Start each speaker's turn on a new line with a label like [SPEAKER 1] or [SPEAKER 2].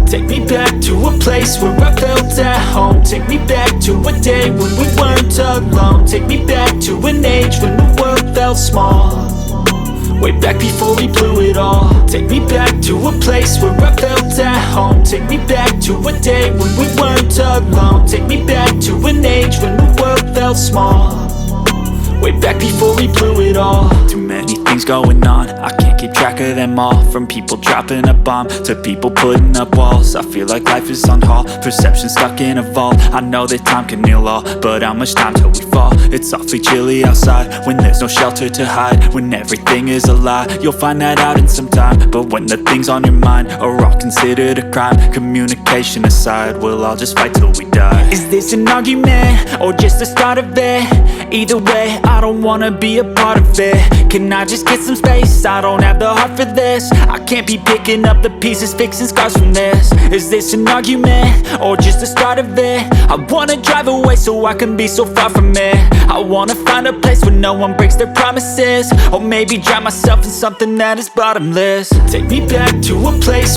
[SPEAKER 1] Take me back to a place where I felt at home. Take me back to a day when we weren't alone. Take me back to an age when the world felt small, way back before we blew it all. Take me back to a place where I felt at home. Take me back to a day when we weren't alone. Take me back to an age when the world felt small, way back before we blew it all. Too many things going on, I can't keep track of them all. From people dropping a bomb to people putting up walls. I feel like life is on hold, perception stuck in a vault. I know that time can heal all, but how much time till we fall? It's awfully chilly outside when there's no shelter to hide. When everything is a lie, you'll find that out in some time. But when the things on your mind are all considered a crime, communication aside, we'll all just fight till we die. Is this an argument or just the start of it? Either way, I don't wanna be a part of it. Can I just get some space? I don't have the heart for this. I can't be picking up the pieces, fixing scars from this. Is this an argument or just the start of it? I wanna drive away so I can be so far from it. I wanna find a place where no one breaks their promises, or maybe drown myself in something that is bottomless. Take me back to a place